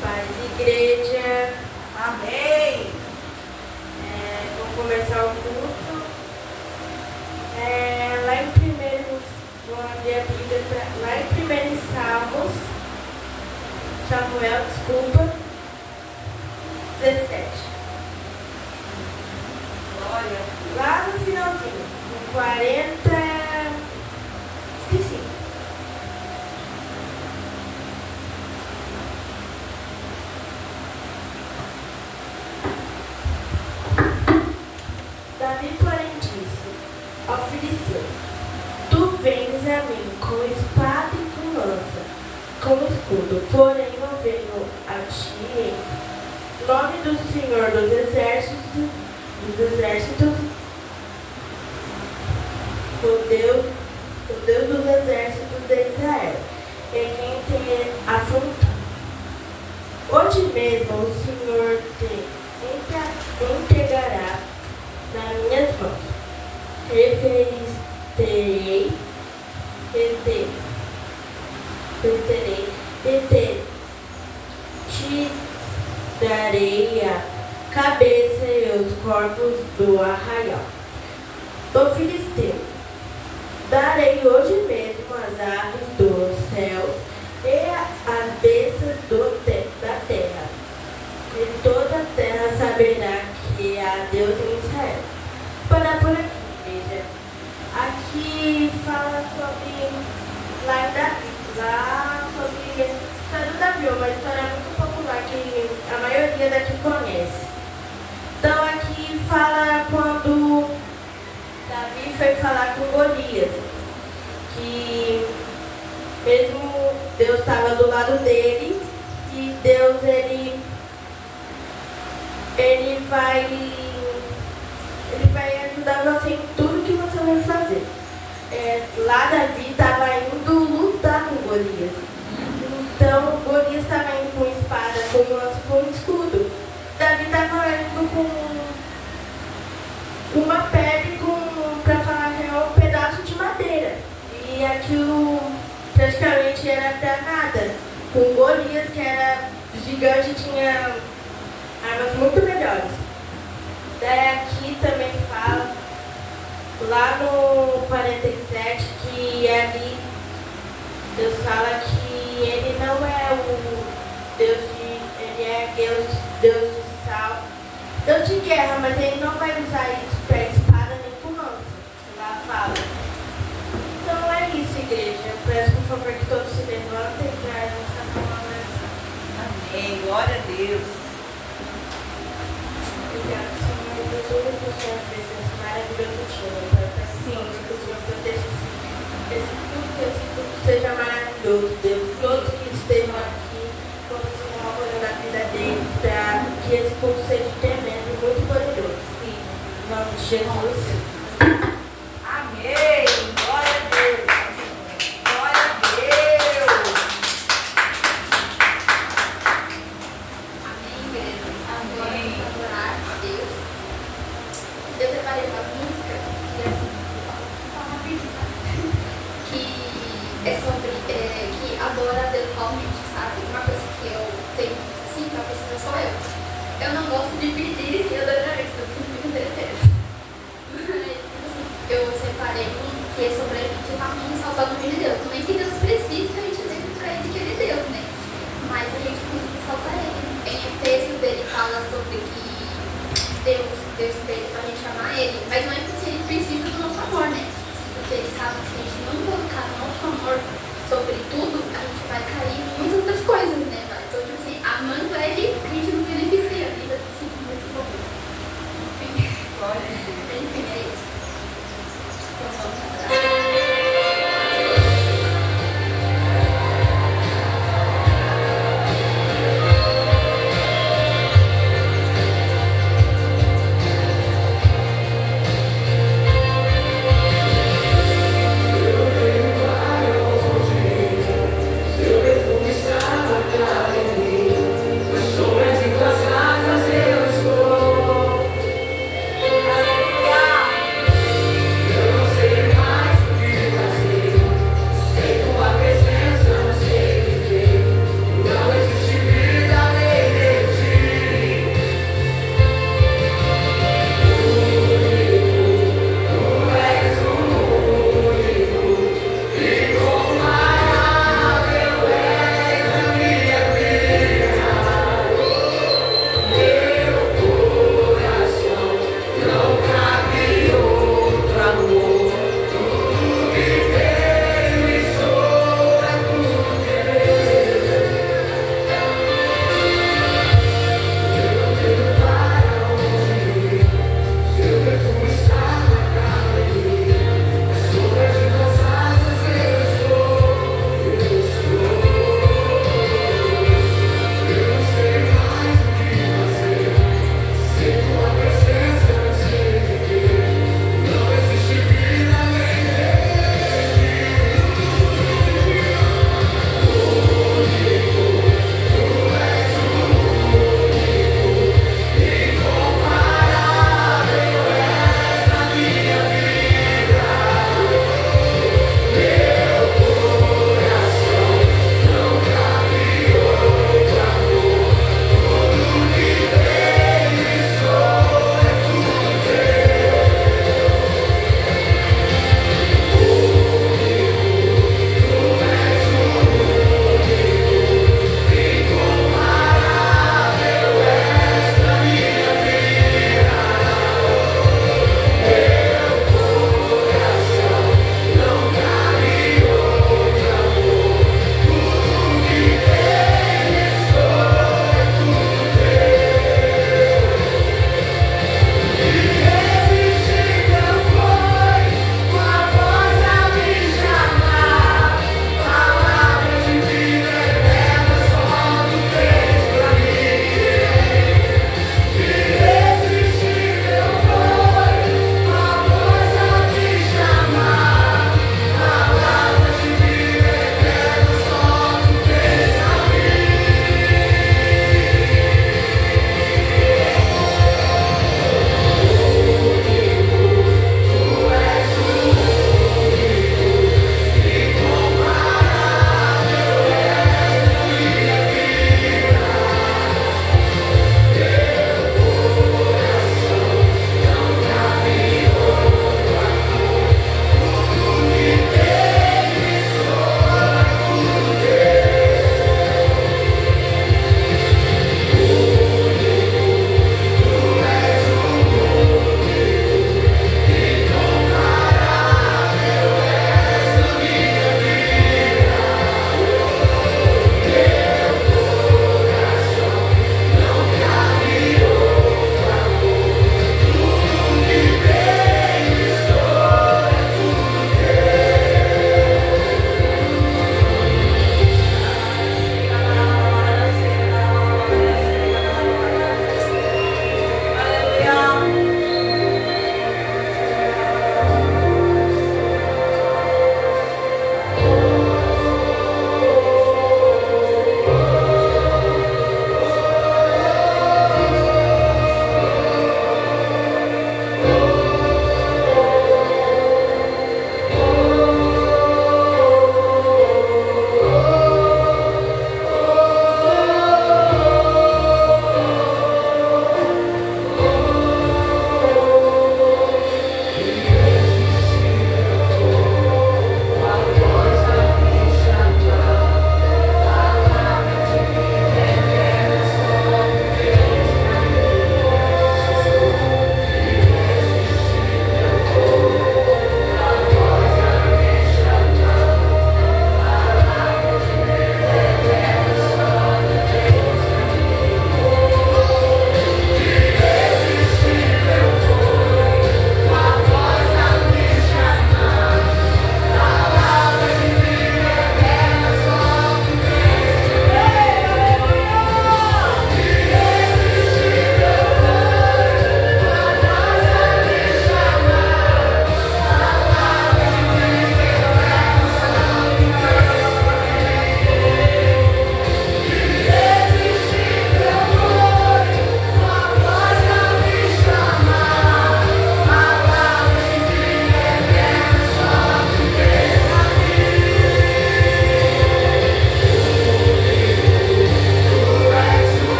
Paz, igreja. Amém. Vamos começar o culto. Lá em primeiro, lá em primeiro Samuel, desculpa, 17. Glória. Lá no finalzinho, no 40, esqueci. Davi, porém, disse ao filisteu: Tu vens a mim com espada e com lança, com escudo, porém eu venho a ti em nome do Senhor dos exércitos, o Deus dos exércitos de Israel, em quem te afrontado. Hoje mesmo o Senhor te entregará nas minhas mãos. Te darei a cabeça e os corpos do arraial do filisteu. Darei hoje mesmo as aves dos céus e as bestas da terra. E toda a terra saberá que há Deus em Israel. Para por aqui, igreja. Aqui fala sobre sobre a história do Davi, uma história muito popular que a maioria daqui conhece. Então aqui fala quando Davi foi falar com Golias, que mesmo Deus estava do lado dele, e Deus ele vai ajudar você em tudo que você vai fazer. Lá Davi estava indo lutar com Golias. Então Golias estava indo com espada, com lança, com escudo. Davi estava indo com uma pedra para falar que é um pedaço de madeira. E aquilo praticamente era para nada. Com Golias, que era gigante, tinha armas muito melhores. Daí aqui também fala, lá no 47, que ali Deus fala que ele não é o Deus ele é Deus de sal, Deus de guerra, mas ele não vai usar isso para espada nem com lança. Lá fala. Então é isso, igreja. Eu peço por favor que todos se levantem para essa palavra. Amém. Glória a Deus. Obrigada, Senhor, por tudo que o Senhor fez nesse maravilhoso dia. Eu peço que o Senhor proteja esse culto seja maravilhoso, Deus. Todos que estejam aqui, todos que estão apoiando a vida deles, para que esse culto seja tremendo e muito poderoso. Sim, em nome de Jesus. Amém. Glória a Deus. Glória a Deus. Amém, igreja. Agora vamos adorar a Deus. Eu separei uma música que é sobre que adora a Deus realmente, sabe? Uma coisa que eu tenho, sim, uma pessoa sou eu. Eu não gosto de pedir e adorar isso, eu fico muito interessante. Mas, assim, eu separei um que é sobre a gente realmente salvar o nome de Deus. Não é que Deus precisa que a gente dê pra ele que ele deu, né? Mas a gente precisa salvar ele. Em Efésios ele fala sobre que Deus fez pra gente amar ele, mas não é porque ele precisa do nosso amor, né? Porque ele sabe que se a gente não colocar nosso amor sobre tudo, a gente vai cair em muitas outras coisas, né? Então, tipo assim, amando ele, a gente não beneficia a vida simplesmente do povo. Enfim, é isso. Então, vamos atrás.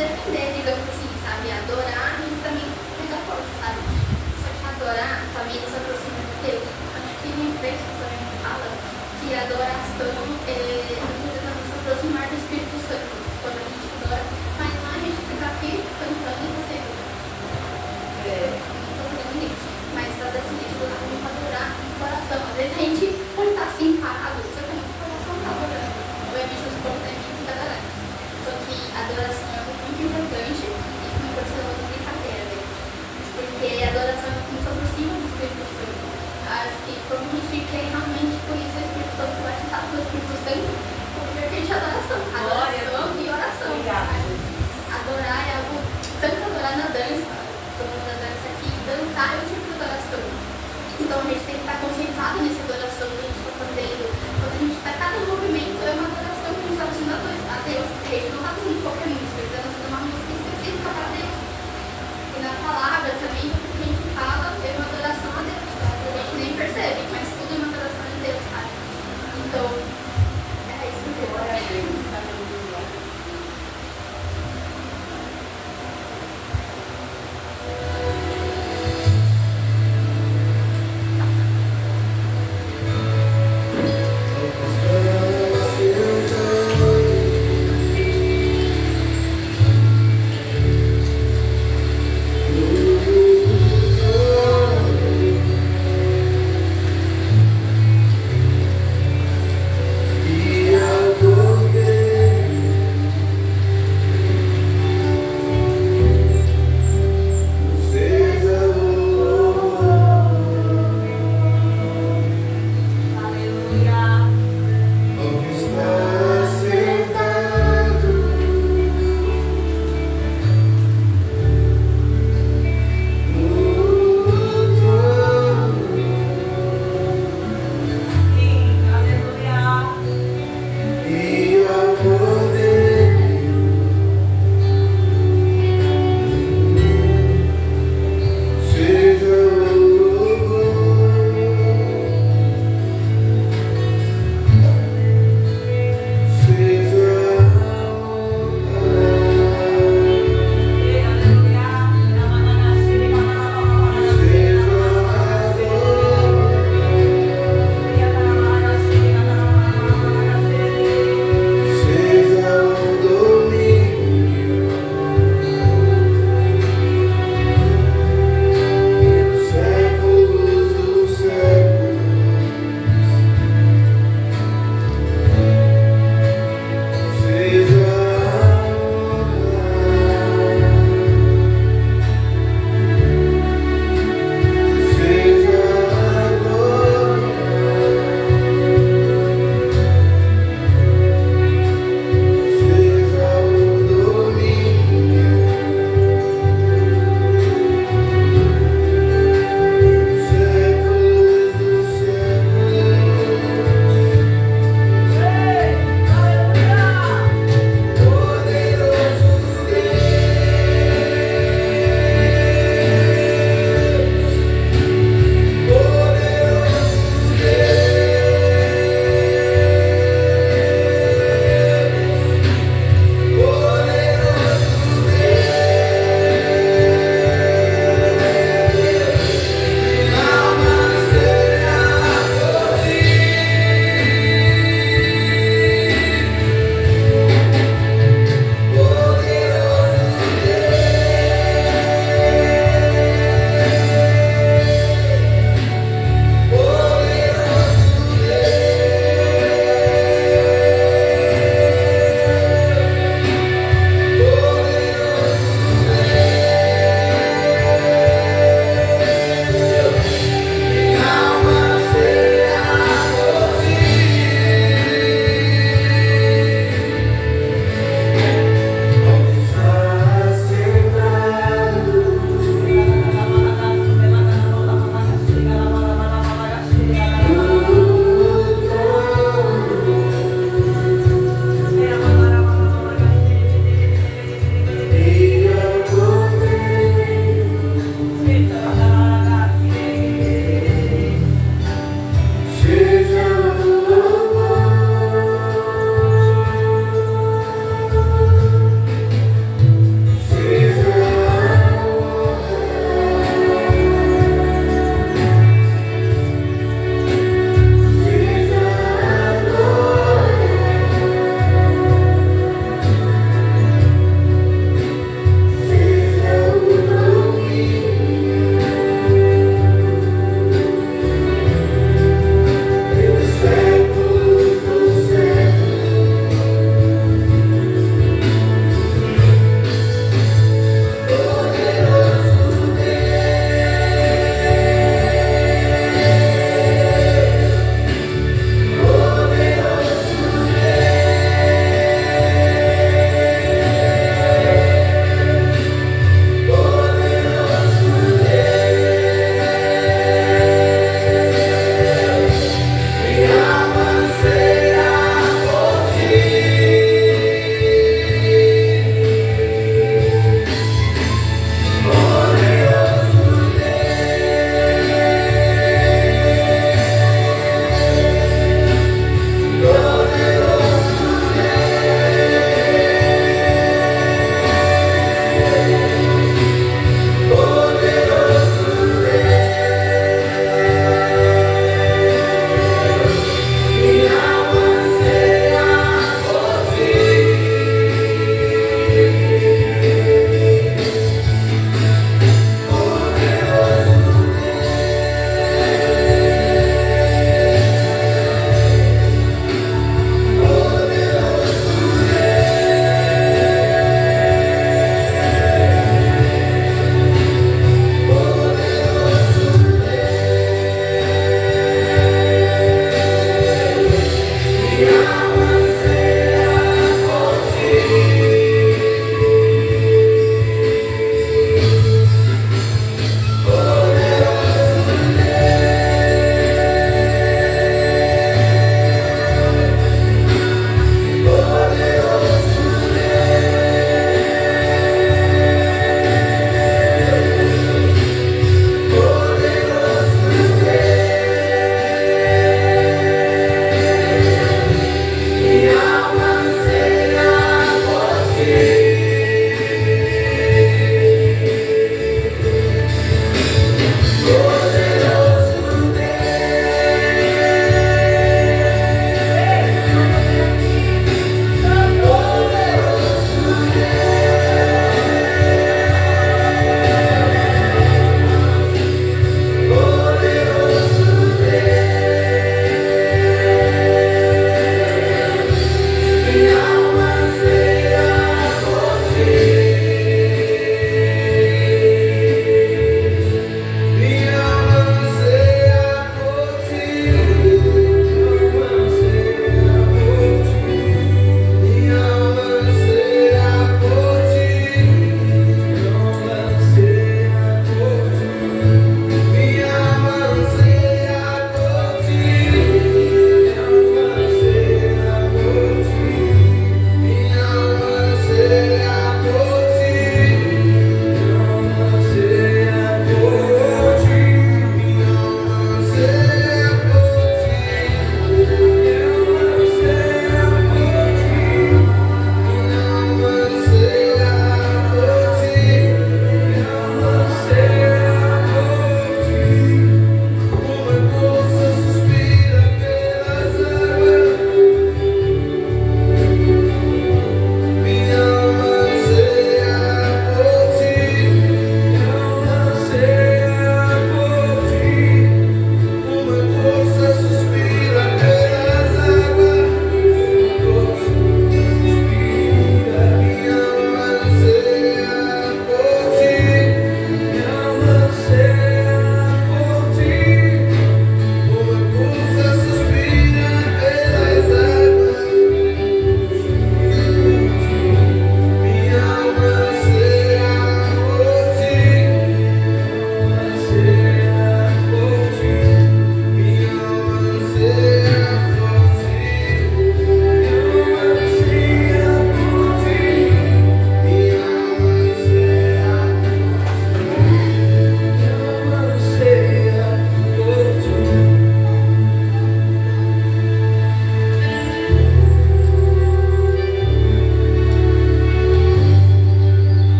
defender, digamos assim, sabe? Adorar e também pegar força, sabe? Só que adorar também nos aproxima de Deus. Acho que em inglês também fala que a adoração ajuda a nos aproximar do Espírito Santo. Quando a gente adora, mas não a gente fica aqui cantando e fazendo. Não tô fazendo isso. Mas tá decidido a gente adorar no coração. Às vezes a gente pode estar assim parado, só que o coração tá adorando. Obviamente os corpos a gente fica adorando. Só que a adoração é algo muito importante e não pode ser uma brincadeira, né? Porque a adoração nos aproxima do Espírito Santo. Acho que quando a gente quer realmente conhecer o Espírito Santo, vai estar com o Espírito Santo, porque a gente adoração. Adoração e oração. Adorar é algo, tanto adorar na dança, como na dança aqui, dançar é um tipo de adoração. Então a gente tem que estar concentrado nessa adoração que a gente está fazendo. Quando a gente está, cada movimento é uma adoração que a gente está fazendo a Deus. A gente não está fazendo qualquer música, a gente está fazendo uma música específica para Deus. E na palavra também, o que a gente fala é uma adoração a Deus. A gente nem percebe, mas tudo é uma adoração a Deus, sabe? Então, é isso que eu Glória a Deus. Aleluia.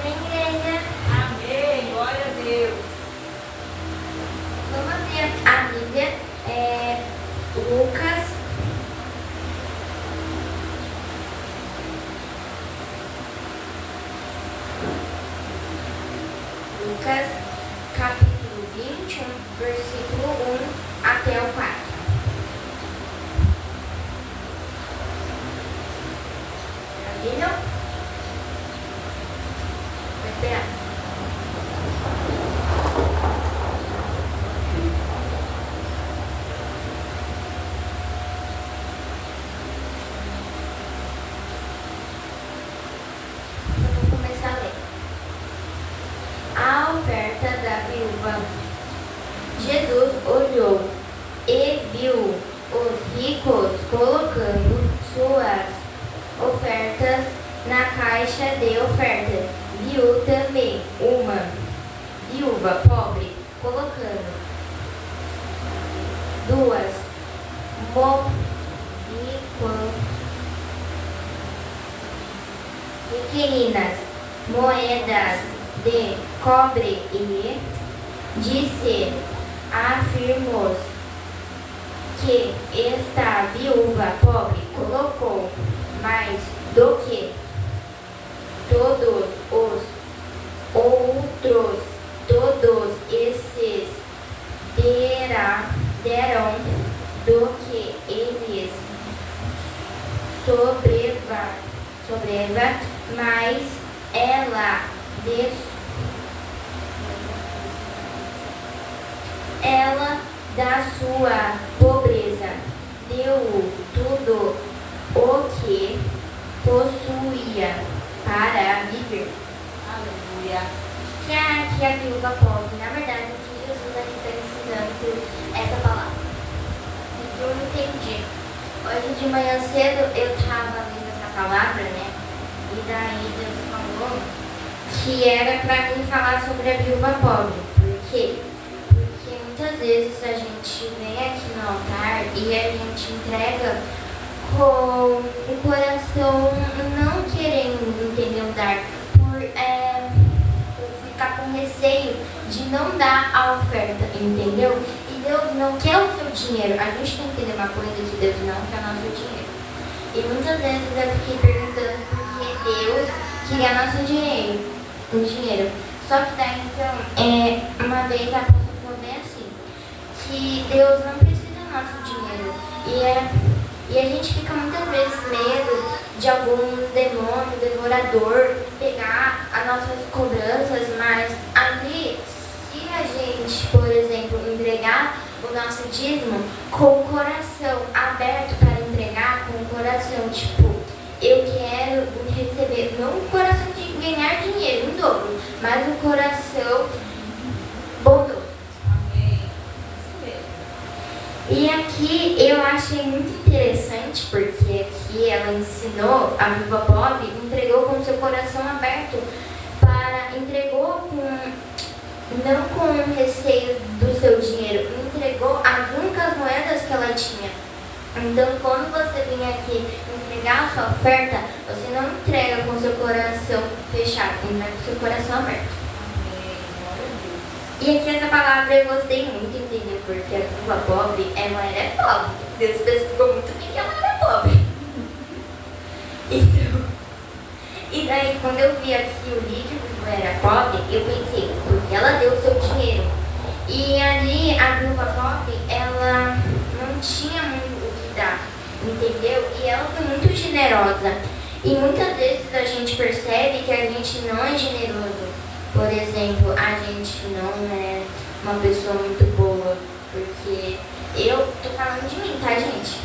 Amém, igreja. Amém. Glória a Deus. Vamos ver a Bíblia. Lucas. Lucas, capítulo 21, versículo 1 até o 4. Viram? Vou esperar. Eu vou começar a ler. A oferta da viúva. Jesus olhou e viu os ricos colocando suas ofertas na caixa de ofertas. Viu também uma viúva pobre colocando duas pequeninas moedas de cobre e disse, afirmou que esta viúva pobre colocou mais do que todos os outros. Todos esses deram do que eles sobreva, mas ela da sua pobreza deu tudo o que possuía para viver. Aleluia. Que é aqui a viúva pobre. Na verdade, o que Jesus aqui está ensinando por essa palavra. E que eu entendi. Hoje de manhã cedo eu estava lendo essa palavra, né? E daí Deus falou que era para mim falar sobre a viúva pobre. Por quê? Porque muitas vezes a gente vem aqui no altar e a gente entrega com o coração não querendo, entendeu, dar, por ficar com receio de não dar a oferta, entendeu? E Deus não quer o seu dinheiro. A gente tem que entender uma coisa, que Deus não quer o nosso dinheiro. E muitas vezes eu fiquei perguntando por que Deus queria nosso dinheiro, o dinheiro. Só que daí então, uma vez a pessoa falou bem assim, que Deus não precisa do nosso dinheiro. E a gente fica muitas vezes medo de algum demônio, devorador, pegar as nossas cobranças, mas ali, se a gente, por exemplo, entregar o nosso dízimo com o coração aberto para entregar, com o coração, tipo, eu quero receber, não o coração de ganhar dinheiro em dobro, mas o coração bondoso. Amém. Isso mesmo. E aqui eu achei muito interessante, porque aqui ela ensinou, a viúva pobre entregou com seu coração aberto, entregou não com receio do seu dinheiro, entregou as únicas moedas que ela tinha. Então, quando você vem aqui entregar a sua oferta, você não entrega com seu coração fechado, entrega com seu coração aberto. Amém. Glória a Deus. E aqui essa palavra eu gostei muito, entendeu? Porque a viúva pobre, ela era pobre. Deus explicou muito bem que ela era pobre. Então, e daí quando eu vi aqui o líquido que era pobre, eu pensei, porque ela deu o seu dinheiro. E ali a viúva pobre, ela não tinha muito o que dar, entendeu? E ela foi muito generosa. E muitas vezes a gente percebe que a gente não é generoso. Por exemplo, a gente não é uma pessoa muito boa, porque eu tô falando de mim, tá, gente?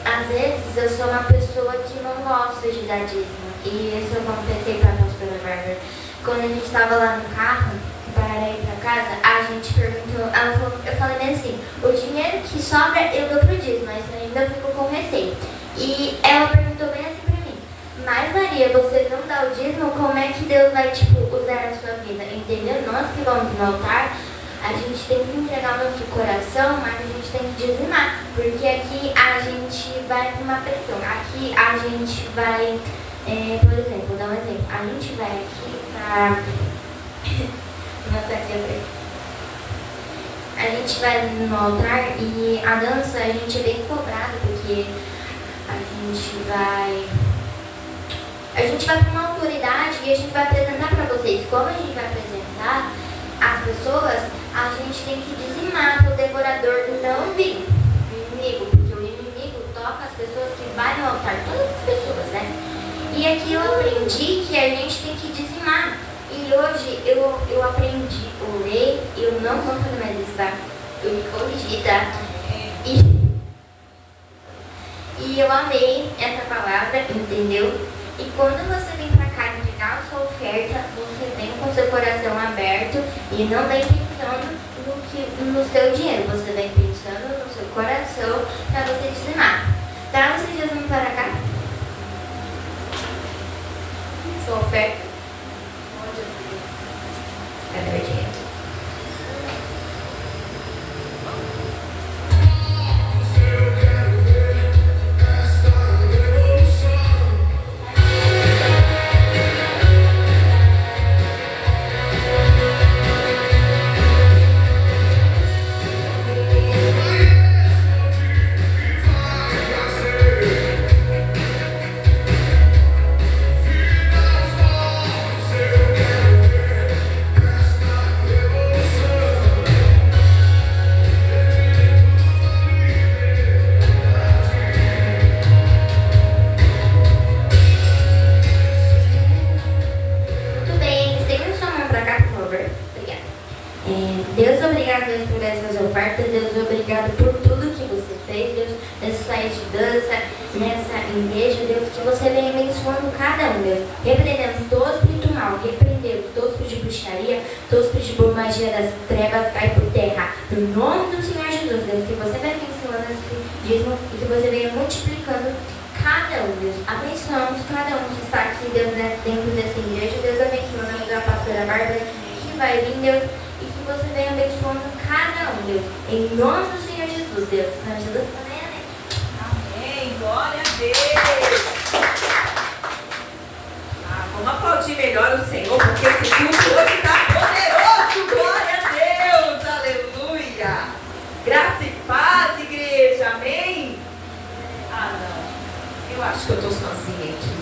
Às vezes eu sou uma pessoa que não gosta de dar dízimo. E isso eu contei pra pastora Bárbara. Quando a gente estava lá no carro, para ir pra casa, a gente perguntou, eu falei bem assim, o dinheiro que sobra eu dou pro dízimo, mas eu ainda fico com receio. E ela perguntou bem assim pra mim, mas Maria, você não dá o dízimo, como é que Deus vai, usar a sua vida? Entendeu? Nós que vamos no altar, a gente tem que entregar o nosso coração, mas a gente tem que dizimar, porque aqui a gente vai com uma pressão, aqui a gente vai, por exemplo, vou dar um exemplo, a a gente vai aqui pra... A gente vai no altar e a dança a gente é bem cobrado porque a gente vai para uma autoridade e a gente vai apresentar para vocês. Como a gente vai apresentar as pessoas, a gente tem que dizimar para o devorador não vir, o inimigo, porque o inimigo toca as pessoas que vai no altar, todas as pessoas, né? E aqui eu aprendi que a gente tem que dizimar. E hoje eu aprendi, orei, eu não vou fazer mais isso, tá? Eu me corrigi, tá? E eu amei essa palavra, entendeu? E quando você vem pra cá entregar a sua oferta, você vem com seu coração aberto e não vem pensando no seu dinheiro. Você vem pensando no seu coração pra você dizimar. Tá? Vocês já vão para cá? Sua oferta? Cadê o dinheiro? Deus, obrigado Deus, por essas ofertas. Deus, obrigado por tudo que você fez, Deus, nessa saída de dança, nessa igreja, Deus, que você vem abençoando cada um, Deus. Repreendemos todo espírito mal, repreendemos todo espírito de bruxaria, todo espírito de magia das trevas, cai por terra. No nome do Senhor Jesus, Deus, que você vai abençoando esse dízimo e que você venha multiplicando cada um, Deus. Abençoamos cada um que está aqui, Deus, dentro dessa igreja. Deus, abençoando a pastora Bárbara, que vai vir, Deus. E que você venha abençoando cada um, Deus. Em nome do Senhor Jesus, Deus. Em nome de Jesus, amém, amém. Amém. Glória a Deus. Vamos aplaudir melhor o Senhor, porque esse culto hoje está poderoso. Glória a Deus. Aleluia. Graça e paz, igreja. Amém. Não. Eu acho que eu estou sozinha aqui.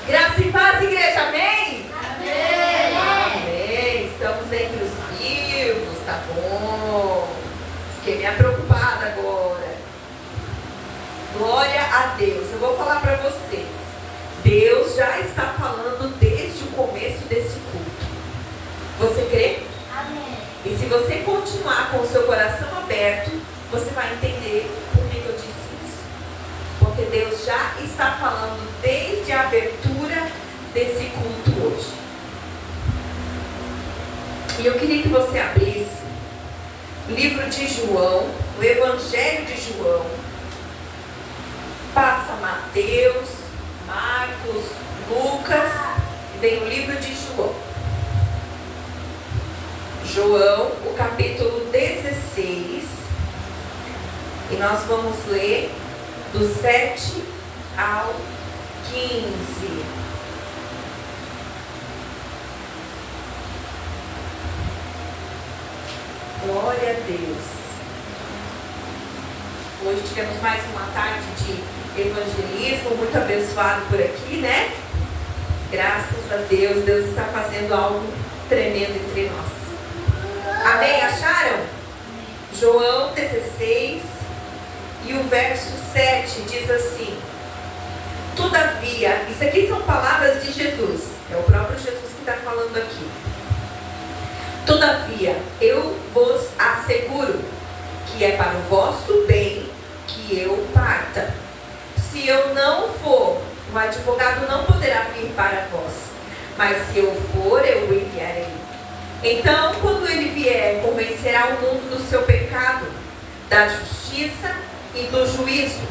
Graça e paz, igreja. Amém. Amém. Amém. Estamos entre os vivos, tá bom. Fiquei meio preocupada agora. Glória a Deus. Eu vou falar para vocês. Deus já está falando desde o começo desse culto. Você crê? Amém. E se você continuar com o seu coração aberto, você vai entender por que eu disse isso. Porque Deus já está falando desde a abertura desse culto hoje. E eu queria que você abrisse o livro de João, o Evangelho de João. Passa Mateus, Marcos, Lucas, e vem o livro de João. João, o capítulo 16. E nós vamos ler do 7 ao 15. Glória a Deus. Hoje tivemos mais uma tarde de evangelismo, muito abençoado por aqui, né? Graças a Deus, Deus está fazendo algo tremendo entre nós. Amém? Acharam? João 16 e o verso 7 diz assim: todavia, isso aqui são palavras de Jesus, é o próprio Jesus que está falando aqui. Todavia, eu vos asseguro que é para o vosso bem que eu parta. Se eu não for, o advogado não poderá vir para vós. Mas se eu for, eu o enviarei. Então, quando ele vier, convencerá o mundo do seu pecado, da justiça e do juízo.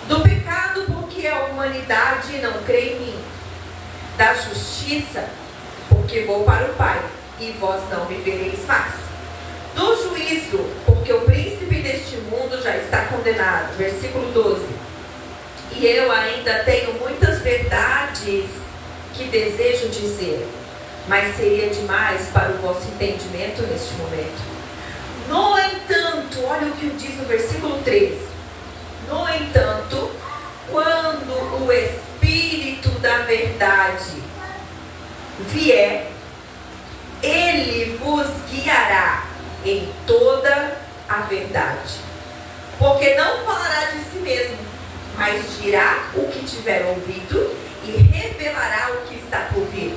Do pecado, porque a humanidade não crê em mim. Da justiça, porque vou para o Pai e vós não me vereis mais. Do juízo, porque o príncipe deste mundo já está condenado. Versículo 12. E eu ainda tenho muitas verdades que desejo dizer, mas seria demais para o vosso entendimento neste momento. No entanto, olha o que diz o versículo 13. No entanto, quando o Espírito da verdade vier, ele vos guiará em toda a verdade. Porque não falará de si mesmo, mas dirá o que tiver ouvido e revelará o que está por vir.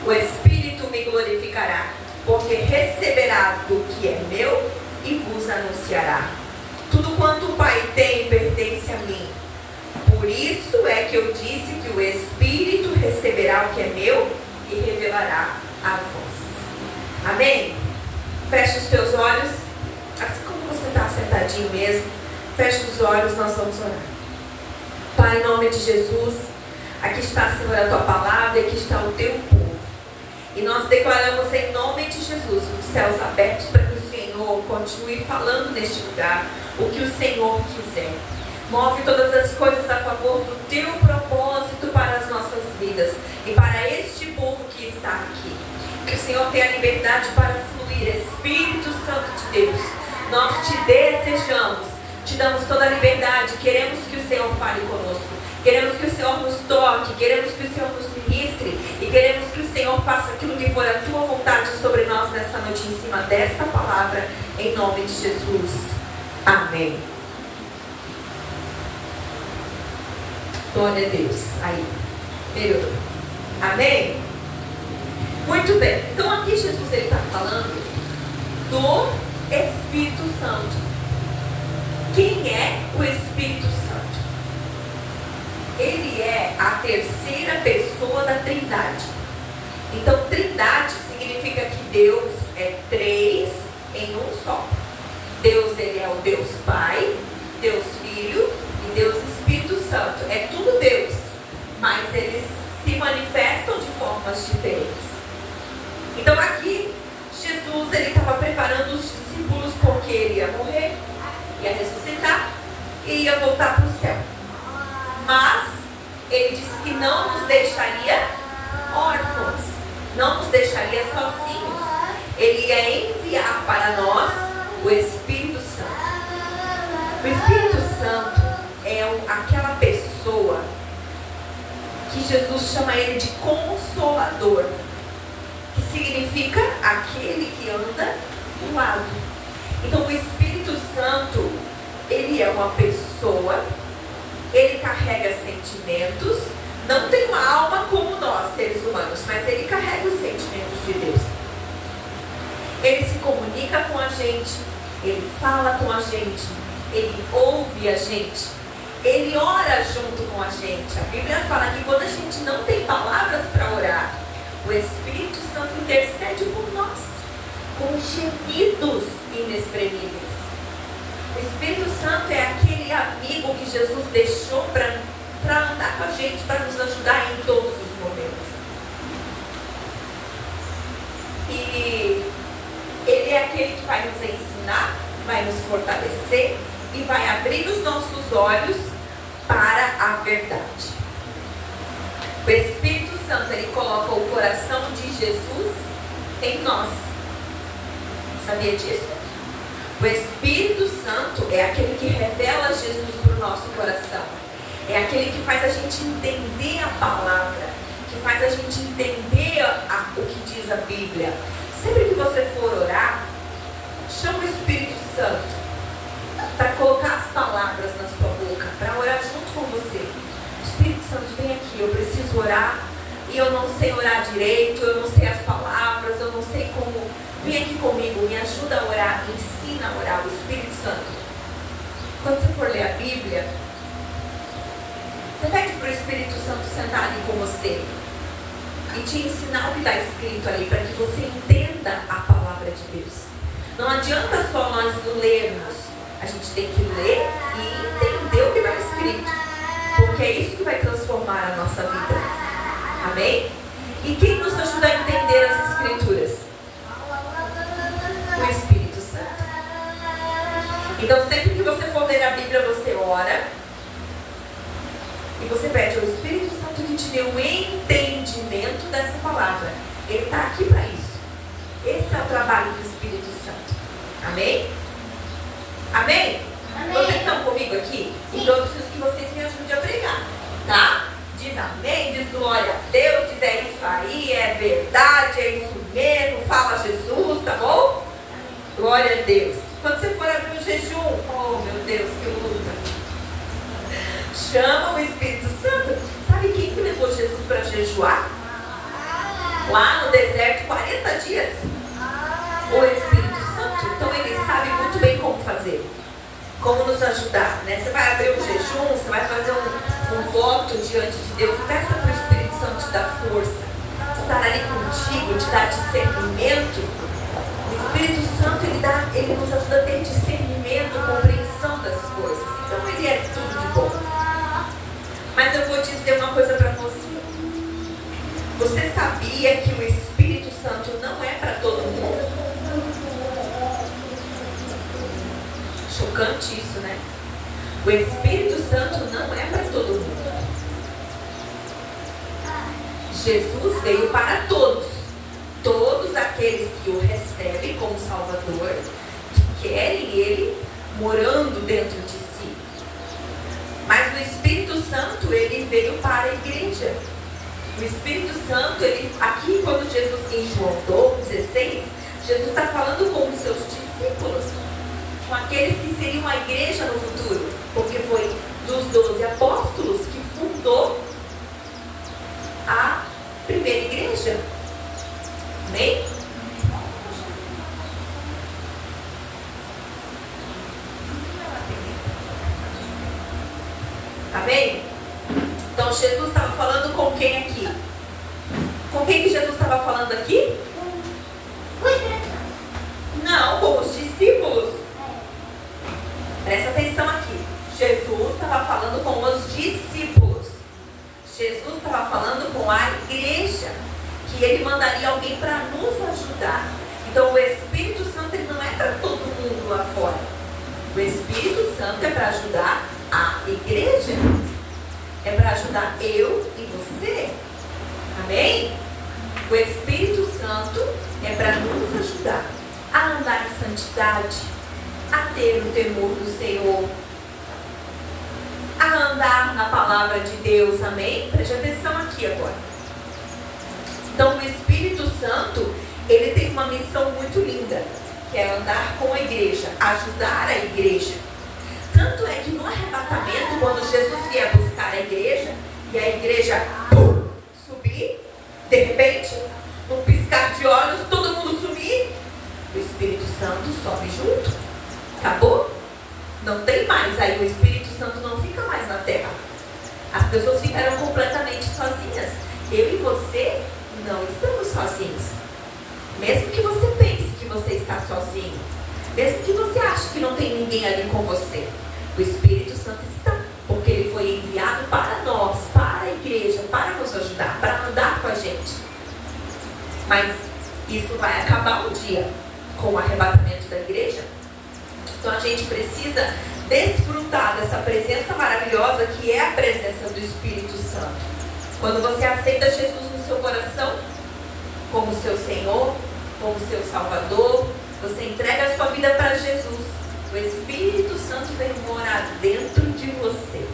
O Espírito me glorificará, porque receberá do que é meu e vos anunciará. Tudo quanto o Pai tem pertence a mim. Por isso é que eu disse que o Espírito receberá o que é meu e revelará a vós. Amém? Feche os teus olhos. Assim como você está sentadinho mesmo, feche os olhos, nós vamos orar. Pai, em nome de Jesus, aqui está, Senhor, a tua palavra, aqui está o teu povo. E nós declaramos em nome de Jesus os céus abertos para que o Senhor continue falando neste lugar o que o Senhor quiser. Move todas as coisas a favor do teu propósito para as nossas vidas e para este povo que está aqui. Que o Senhor tenha liberdade para fluir, Espírito Santo de Deus. Nós te desejamos, te damos toda a liberdade, queremos que o Senhor fale conosco, queremos que o Senhor nos toque, queremos que o Senhor nos ministre e queremos que o Senhor faça aquilo que for a tua vontade sobre nós nessa noite em cima desta palavra, em nome de Jesus. Amém. Glória a Deus. Aí, melhorou. Amém? Muito bem. Então aqui Jesus está falando do Espírito Santo. Quem é o Espírito Santo? Ele é a terceira pessoa da Trindade. Então, Trindade significa que Deus é três em um só. Deus, ele é o Deus Pai, Deus Filho e Deus Espírito Santo. É tudo Deus, mas eles se manifestam de formas diferentes. Então aqui, Jesus, ele estava preparando os discípulos porque ele ia morrer, ia ressuscitar e ia voltar para o céu. Mas ele disse que não nos deixaria órfãos, não nos deixaria sozinhos. Ele ia enviar para nós o Espírito Santo. O Espírito Santo é aquela pessoa que Jesus chama ele de Consolador, que significa aquele que anda do lado. Então o Espírito Santo, ele é uma pessoa, ele carrega sentimentos, não tem uma alma como nós, seres humanos, mas ele carrega os sentimentos de Deus. Ele se comunica com a gente, ele fala com a gente, ele ouve a gente, ele ora junto com a gente. A Bíblia fala que quando a gente não tem palavras para orar, o Espírito Santo intercede por nós, com gemidos inexprimíveis. O Espírito Santo é aquele amigo que Jesus deixou para andar com a gente, para nos ajudar em todos os momentos. E ele é aquele que vai nos ensinar, vai nos fortalecer e vai abrir os nossos olhos para a verdade. O Espírito Santo, ele coloca o coração de Jesus em nós. Sabia disso? O Espírito Santo é aquele que revela Jesus para o nosso coração. É aquele que faz a gente entender a palavra, que faz a gente entender o que diz a Bíblia. Sempre que você for orar, chama o Espírito Santo para colocar as palavras na sua boca, para orar junto com você. Espírito Santo, vem aqui, eu preciso orar e eu não sei orar direito, eu não sei as palavras, eu não sei como. Vem aqui comigo, me ajuda a orar, me ensina a orar. O Espírito Santo. Quando você for ler a Bíblia, você pede para o Espírito Santo sentar ali com você e te ensinar o que está escrito ali, para que você entenda a palavra de Deus. Não adianta só nós lermos, a gente tem que ler e entender o que está escrito, porque é isso que vai transformar a nossa vida. Amém? E quem nos ajuda a entender as Escrituras? O Espírito Santo. Então sempre que você for ler a Bíblia, você ora e você pede ao Espírito Santo que te dê um entendimento palavra. Ele está aqui para isso. Esse é o trabalho do Espírito Santo. Amém? Amém? Amém. Vocês estão comigo aqui? Sim. Então eu preciso que vocês me ajudem a pregar, tá? Diz amém, diz glória a Deus, diz é isso aí, é verdade, é isso mesmo, fala Jesus, tá bom? Glória a Deus. Quando você for abrir o jejum, oh meu Deus, que luta. Chama o Espírito Santo. Sabe quem que levou Jesus para jejuar? Lá no deserto, 40 dias. O Espírito Santo. Então ele sabe muito bem como fazer. Como nos ajudar, né? Você vai abrir um jejum, você vai fazer um voto diante de Deus. Peça para o Espírito Santo te dar força, estar ali contigo, te dar discernimento. O Espírito Santo, ele nos ajuda a ter discernimento, compreensão das coisas. Então ele é tudo de bom. Mas eu vou dizer uma coisa para você. Você sabia que o Espírito Santo não é para todo mundo? Chocante isso, né? O Espírito Santo não é para todo mundo. Jesus veio para todos. Todos aqueles que o recebem como Salvador, que querem Ele morando dentro de si. Mas o Espírito Santo, ele veio para a igreja. O Espírito Santo, aqui quando Jesus em João 16, Jesus está falando com os seus discípulos, com aqueles que seriam a igreja no futuro, porque foi dos 12 apóstolos que fundou a primeira igreja. Amém? Amém? Então Jesus estava falando com quem aqui? Com quem que Jesus estava falando aqui? Não, com os discípulos. Presta atenção aqui. Jesus estava falando com os discípulos. Jesus estava falando com a igreja, que ele mandaria alguém para nos ajudar. Então o Espírito Santo, ele não é para todo mundo lá fora. O Espírito Santo é para ajudar a igreja. É para ajudar eu e você. Amém? O Espírito Santo é para nos ajudar a andar em santidade, a ter o temor do Senhor, a andar na palavra de Deus. Amém? Preste atenção aqui agora. Então o Espírito Santo, ele tem uma missão muito linda, que é andar com a igreja, ajudar a igreja. Tanto é que no arrebatamento, quando Jesus vier buscar a igreja, e a igreja subir, de repente, num piscar de olhos, todo mundo sumir, o Espírito Santo sobe junto. Acabou? Não tem mais. Aí o Espírito Santo não fica mais na terra. As pessoas ficaram completamente sozinhas. Eu e você não estamos sozinhos. Mesmo que você pense que você está sozinho, mesmo que você ache que não tem ninguém ali com você, o Espírito Santo está, porque ele foi enviado para nós, para a igreja, para nos ajudar, para andar com a gente. Mas isso vai acabar um dia com o arrebatamento da igreja. Então a gente precisa desfrutar dessa presença maravilhosa que é a presença do Espírito Santo. Quando você aceita Jesus no seu coração como seu Senhor, como seu Salvador, você entrega a sua vida para Jesus, o Espírito Santo vem morar dentro de você.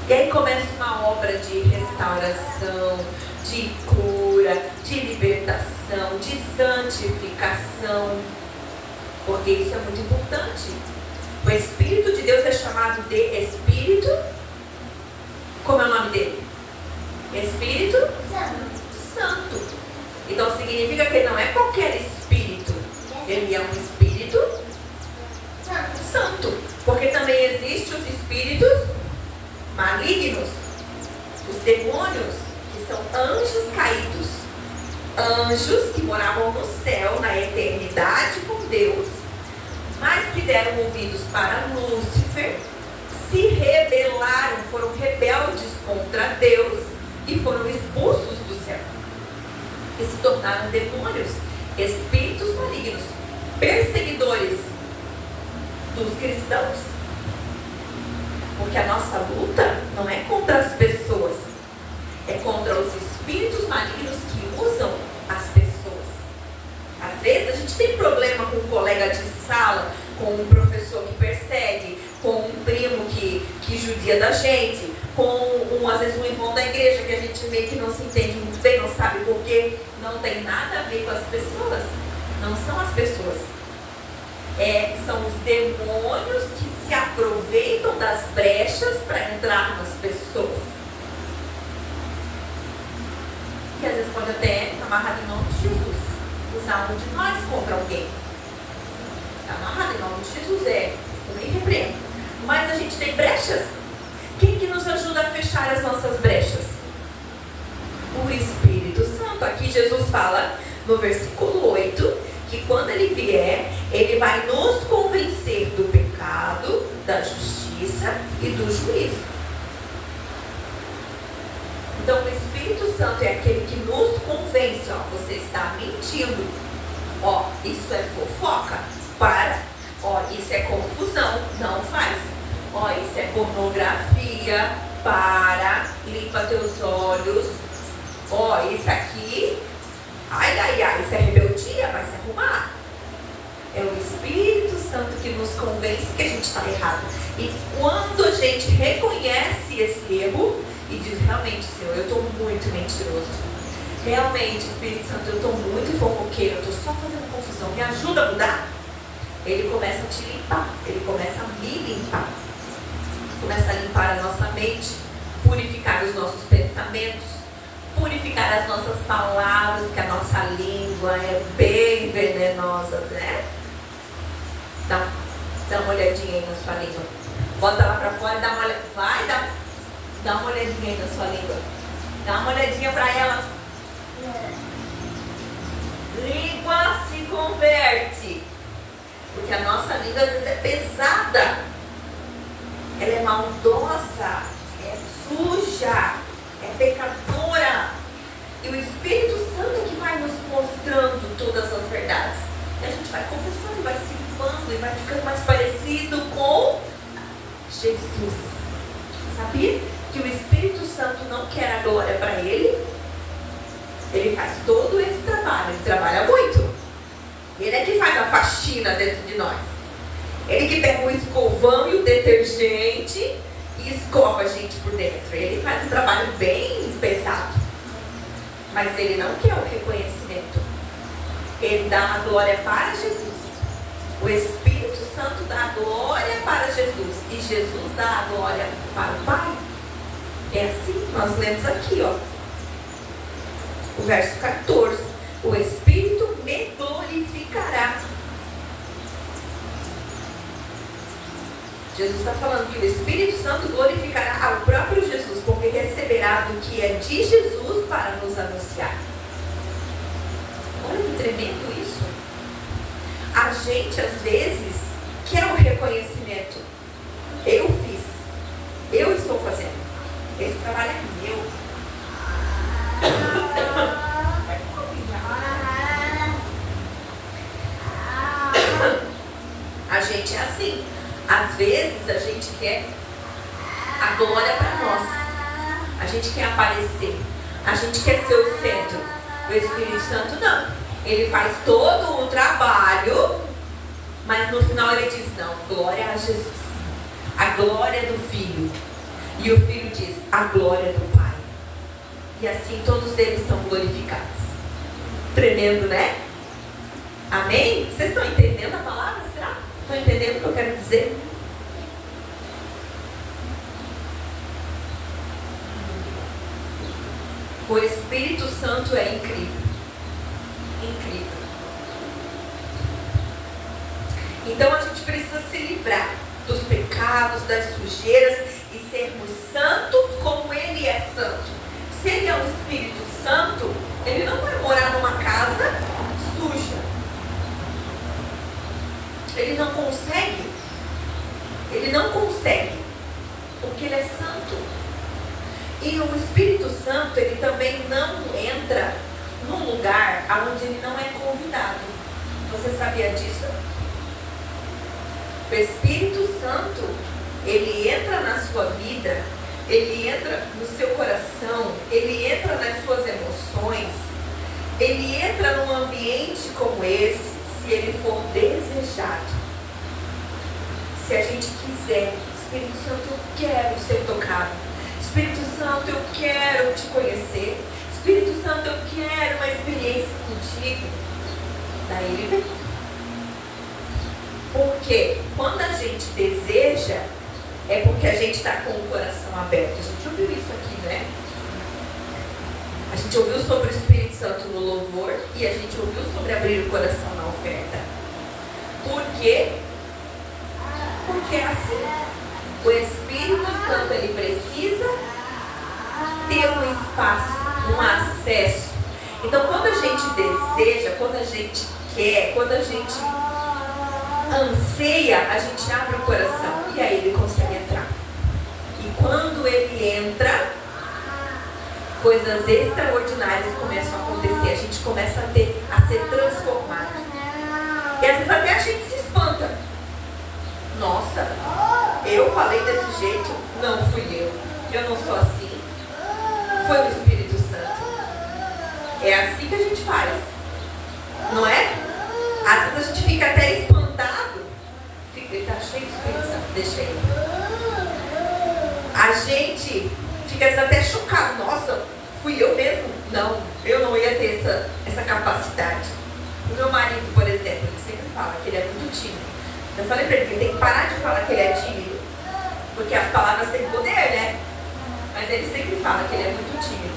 E aí começa uma obra de restauração, de cura, de libertação, de santificação. Porque isso é muito importante. O Espírito de Deus é chamado de Espírito. Como é o nome dele? Espírito Santo. Então significa que ele não é qualquer espírito. Ele é um Espírito Santo. Porque também existem os espíritos malignos, os demônios, que são anjos caídos. Anjos que moravam no céu, na eternidade com Deus, mas que deram ouvidos para Lúcifer, se rebelaram, foram rebeldes contra Deus e foram expulsos do céu. E se tornaram demônios, espíritos malignos, perseguidores dos cristãos. Porque a nossa luta não é contra as pessoas, é contra os espíritos malignos tia da gente, com às vezes um irmão da igreja que a gente meio que não se entende muito bem, não sabe por quê. Não tem nada a ver com as pessoas. Não são as pessoas. São os demônios que se aproveitam das brechas para entrar nas pessoas. E às vezes pode até estar amarrado em nome de Jesus. Usar um de nós contra alguém. Está amarrado em nome de Jesus, eu nem repreendo. Mas a gente tem brechas. Quem que nos ajuda a fechar as nossas brechas? O Espírito Santo. Aqui Jesus fala no versículo 8 que quando ele vier, ele vai nos convencer do pecado, da justiça e do juízo. Então o Espírito Santo é aquele que nos convence. Você está mentindo. Isso é fofoca. Para. Isso é confusão. Não faz. Isso é pornografia. Para. Limpa teus olhos. Isso aqui. Isso é rebeldia. Vai se arrumar. É o Espírito Santo que nos convence que a gente está errado. E quando a gente reconhece esse erro e diz, realmente, Senhor, eu estou muito mentiroso. Realmente, Espírito Santo, eu estou muito fofoqueiro. Eu estou só fazendo confusão. Me ajuda a mudar. Ele começa a te limpar. Ele começa a me limpar. Começa a limpar a nossa mente. Purificar os nossos pensamentos. Purificar as nossas palavras. Que a nossa língua é bem venenosa, né? Dá uma olhadinha aí na sua língua. Bota lá pra fora e dá uma olhadinha. Dá uma olhadinha aí na sua língua. Dá uma olhadinha pra ela. Língua se converte. Porque a nossa língua às vezes é pesada. Ela é maldosa. É suja. É pecadora. E o Espírito Santo que vai nos mostrando todas as verdades. E a gente vai confessando, vai se limpando e vai ficando mais parecido com Jesus. Sabia que o Espírito Santo não quer a glória para ele? Ele faz todo esse trabalho. Ele trabalha muito. Ele é que faz a faxina dentro de nós. Ele que pega o escovão e o detergente e escova a gente por dentro. Ele faz um trabalho bem pesado. Mas ele não quer o reconhecimento. Ele dá a glória para Jesus. O Espírito Santo dá a glória para Jesus. E Jesus dá a glória para o Pai. É assim, nós lemos aqui, o verso 14. O Espírito me glorificará. Jesus está falando que o Espírito Santo glorificará ao próprio Jesus, porque receberá do que é de Jesus para nos anunciar. Olha que tremendo isso. A gente, às vezes, quer o reconhecimento. Eu fiz. Eu estou fazendo. Esse trabalho é meu. A gente é assim. Às vezes a gente quer a glória para nós. A gente quer aparecer. A gente quer ser o centro. O Espírito Santo não. Ele faz todo o trabalho, mas no final ele diz, não, glória a Jesus. A glória do Filho. E o Filho diz, a glória do Pai. E assim todos eles são glorificados. Tremendo, né? Amém? Vocês estão entendendo a palavra? Será? Estão entendendo o que eu quero dizer? O Espírito Santo é incrível. Incrível. Então a gente precisa se livrar dos pecados, das sujeiras e sermos santos como Ele é santo. Se Ele é o Espírito Santo, Ele não vai morar numa casa suja. Ele não consegue. Ele não consegue. Porque Ele é santo. E o Espírito Santo, Ele também não entra num lugar onde Ele não é convidado. Você sabia disso? O Espírito Santo, Ele entra na sua vida, Ele entra no seu coração, Ele entra nas suas emoções, Ele entra num ambiente como esse, se Ele for desejado. Se a gente quiser Espírito Santo, eu quero ser tocado. Espírito Santo, eu quero te conhecer. Espírito Santo, eu quero uma experiência contigo. Daí ele vem. Porque quando a gente deseja, é porque a gente está com o coração aberto. A gente ouviu isso aqui, né? A gente ouviu sobre o Espírito Santo no louvor e a gente ouviu sobre abrir o coração na oferta. Por quê? Porque é assim. O Espírito Santo, ele precisa ter um espaço, um acesso. Então, quando a gente deseja, quando a gente quer, quando a gente anseia, a gente abre o coração e aí ele consegue entrar. E quando ele entra, coisas extraordinárias começam a acontecer. A gente começa a ser transformado. E às vezes até a gente se espanta. Nossa, eu falei desse jeito? Não fui eu. Eu não sou assim. Foi o Espírito Santo. É assim que a gente faz. Não é? Às vezes a gente fica até espantado. Ele está cheio de Espírito Santo. Deixa ele. A gente fica até chocado. Nossa, fui eu mesmo? Não, eu não ia ter essa capacidade. O meu marido, por exemplo, ele sempre fala que ele é muito tímido. Eu falei pra ele que ele tem que parar de falar que ele é tímido, porque as palavras têm poder, né? Mas ele sempre fala que ele é muito tímido.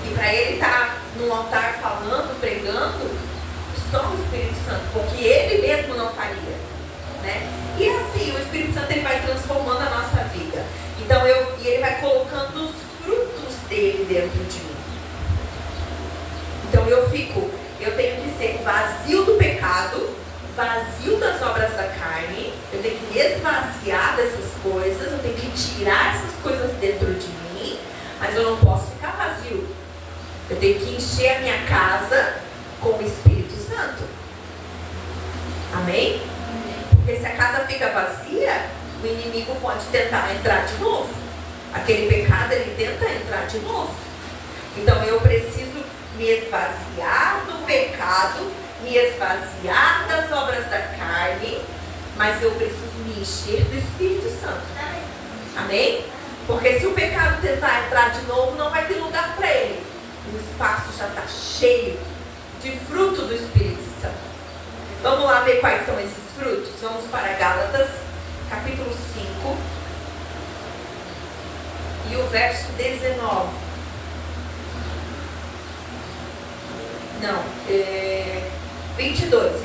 E para ele estar no altar falando, pregando, só o Espírito Santo, porque ele mesmo não faria, né? E assim, o Espírito Santo, ele vai transformando a nossa vida. Então, e ele vai colocando os frutos dele dentro de mim. Então, eu tenho que ser vazio do pecado, vazio das obras da carne, eu tenho que me esvaziar dessas coisas, eu tenho que tirar essas coisas dentro de mim, mas eu não posso ficar vazio. Eu tenho que encher a minha casa com o Espírito Santo. Amém? Porque se a casa fica vazia, o inimigo pode tentar entrar de novo. Aquele pecado, ele tenta entrar de novo. Então eu preciso me esvaziar do pecado, me esvaziar das obras da carne, mas eu preciso me encher do Espírito Santo. Amém? Porque se o pecado tentar entrar de novo, não vai ter lugar para ele. O espaço já está cheio de fruto do Espírito Santo. Vamos lá ver quais são esses frutos. Vamos para Gálatas, capítulo 5, e o verso 19. Não, 22.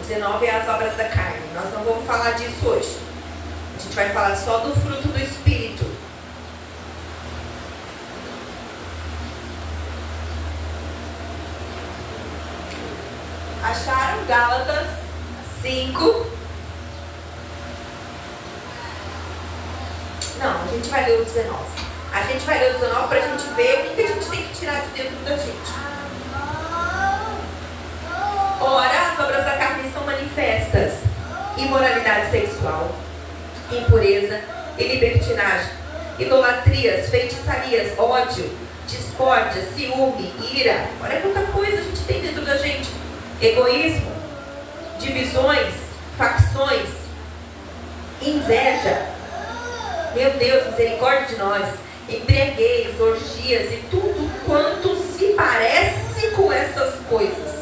19 é as obras da carne. Nós não vamos falar disso hoje. A gente vai falar só do fruto do Espírito. Acharam? Gálatas 5. Não, a gente vai ler o 19. A gente vai ler o 19 para a gente ver o que a gente tem que tirar de dentro da gente. Ora, as obras da carne são manifestas: imoralidade sexual, impureza e libertinagem, idolatrias, feitiçarias, ódio, discórdia, ciúme, ira. Olha quanta coisa a gente tem dentro da gente. Egoísmo, divisões, facções, inveja. Meu Deus, misericórdia de nós. Embriaguez, orgias e tudo quanto se parece com essas coisas,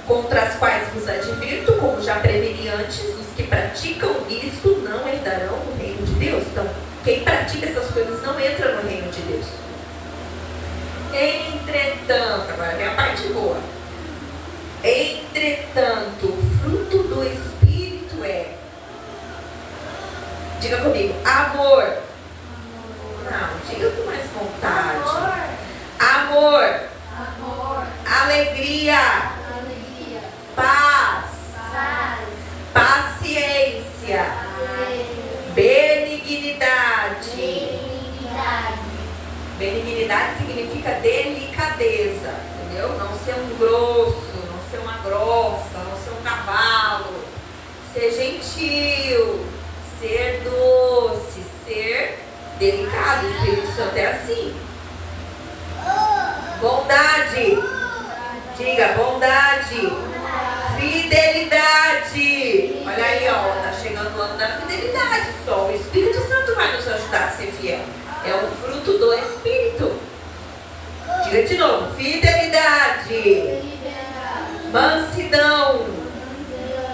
contra as quais vos advirto, como já preveni antes, os que praticam isso não herdarão o reino de Deus. Então, quem pratica essas coisas não entra no reino de Deus. Entretanto, agora vem a parte boa. Entretanto, o fruto do Espírito é, diga comigo, amor. Não, diga com mais vontade. Amor. Alegria. Paz. Paciência. Benignidade. Benignidade significa delicadeza, entendeu? Não ser um grosso, não ser uma grossa, não ser um cavalo. Ser gentil, ser doce, ser delicado. O Espírito Santo é assim. Bondade. Diga, bondade. Fidelidade. Olha aí, ó, tá chegando o ano da fidelidade. Só o Espírito Santo mansidão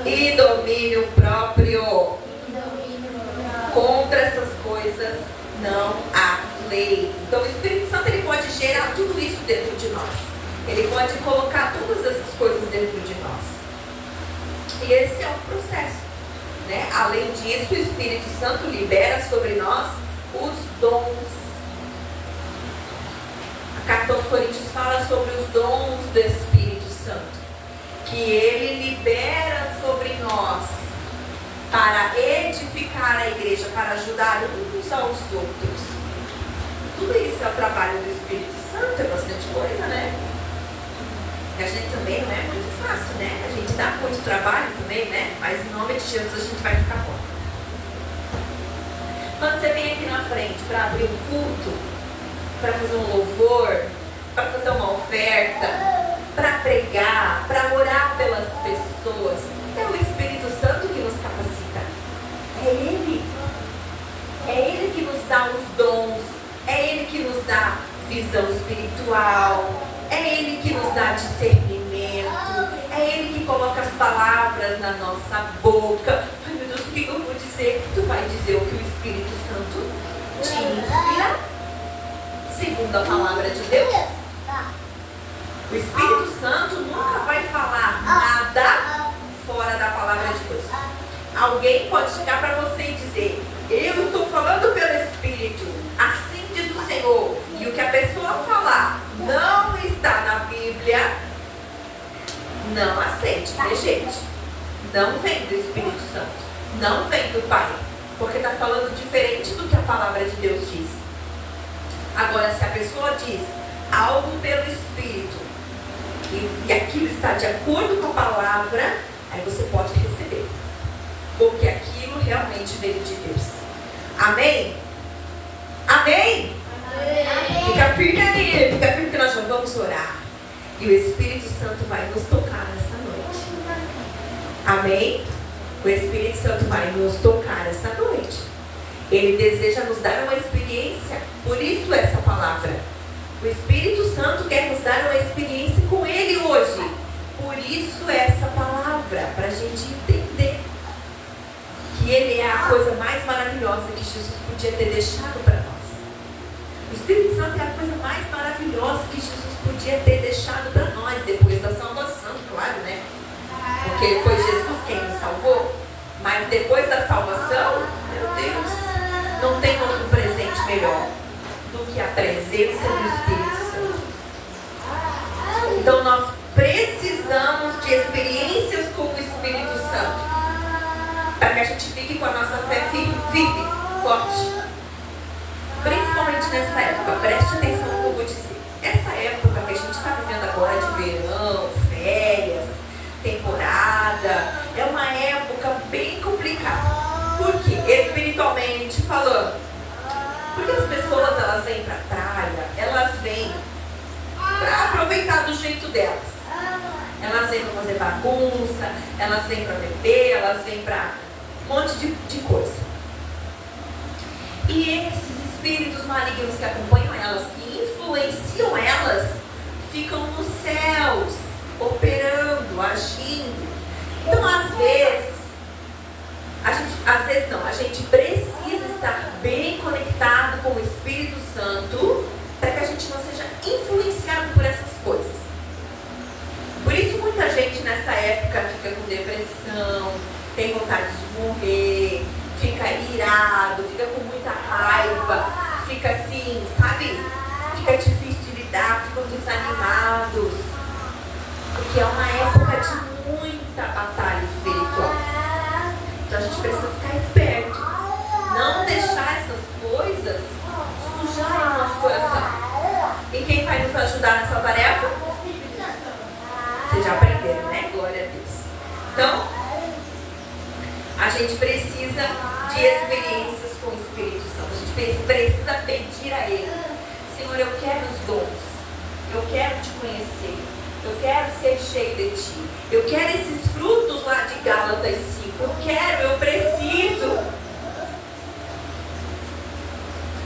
e domínio próprio. Contra essas coisas não há lei. Então o Espírito Santo, ele pode gerar tudo isso dentro de nós. Ele pode colocar todas essas coisas dentro de nós. E esse é o processo, né? Além disso, o Espírito Santo libera sobre nós os dons. A carta aos Coríntios fala sobre os dons do Espírito Santo, que ele libera sobre nós para edificar a igreja, para ajudar uns aos outros. Tudo isso é o trabalho do Espírito Santo, é bastante coisa, né? E a gente também não é muito fácil, né? A gente dá muito trabalho também, né? Mas em nome de Jesus a gente vai ficar bom. Quando você vem aqui na frente para abrir um culto, para fazer um louvor, para fazer uma oferta, para pregar, para orar pelas pessoas, é o Espírito Santo que nos capacita. É Ele. É Ele que nos dá os dons. É Ele que nos dá visão espiritual. É Ele que nos dá discernimento. É Ele que coloca as palavras na nossa boca. Ai meu Deus, o que eu vou dizer? Tu vai dizer o que o Espírito Santo te inspira, segundo a palavra de Deus. O Espírito Santo nunca vai falar nada fora da palavra de Deus. Alguém pode chegar para você e dizer: eu estou falando pelo Espírito, assim diz o Senhor, e o que a pessoa falar não está na Bíblia, não aceite, rejeite. Não vem do Espírito Santo, não vem do Pai, porque está falando diferente do que a palavra de Deus diz. Agora, se a pessoa diz algo pelo Espírito e aquilo está de acordo com a palavra, aí você pode receber, porque aquilo realmente veio de Deus. Amém? Amém? Amém. Fica firme aí, fica firme que nós já vamos orar. E o Espírito Santo vai nos tocar nessa noite. Amém? O Espírito Santo vai nos tocar essa noite. Ele deseja nos dar uma experiência, por isso essa palavra. O Espírito Santo quer nos dar uma experiência com Ele hoje. Por isso essa palavra, para a gente entender que Ele é a coisa mais maravilhosa que Jesus podia ter deixado para nós. O Espírito Santo é a coisa mais maravilhosa que Jesus podia ter deixado para nós, depois da salvação, claro, né? Porque foi Jesus quem nos salvou. Mas depois da salvação, meu Deus, não tem outro presente melhor do que a presença do Espírito Santo. Então nós precisamos de experiências com o Espírito Santo, para que a gente fique com a nossa fé firme, forte. Principalmente nessa época, preste atenção no que eu vou dizer. Essa época que a gente está vivendo agora de verão, férias, temporada, é uma época bem complicada. Por quê? Espiritualmente falando. Porque as pessoas, elas vêm para a praia, elas vêm para aproveitar do jeito delas. Elas vêm para fazer bagunça, elas vêm para beber, elas vêm para um monte de coisa. E esses espíritos malignos que acompanham elas, que influenciam elas, ficam nos céus, operando, agindo. Então, a gente precisa estar bem conectado com o Espírito Santo, para que a gente não seja influenciado por essas coisas. Por isso muita gente nessa época fica com depressão, tem vontade de morrer, fica irado, fica com muita raiva, fica assim, sabe? Fica difícil de lidar, ficam desanimados. Porque é uma época de muita batalha espiritual. Então a gente precisa ficar esperto. Não deixar essas coisas sujarem o nosso coração. E quem vai nos ajudar nessa tarefa? Vocês já aprenderam, né? Glória a Deus. Então, a gente precisa de experiências com o Espírito Santo. A gente precisa pedir a Ele: Senhor, eu quero os dons. Eu quero te conhecer. Eu quero ser cheio de Ti. Eu quero esses frutos lá de Gálatas 5. Eu quero, eu preciso.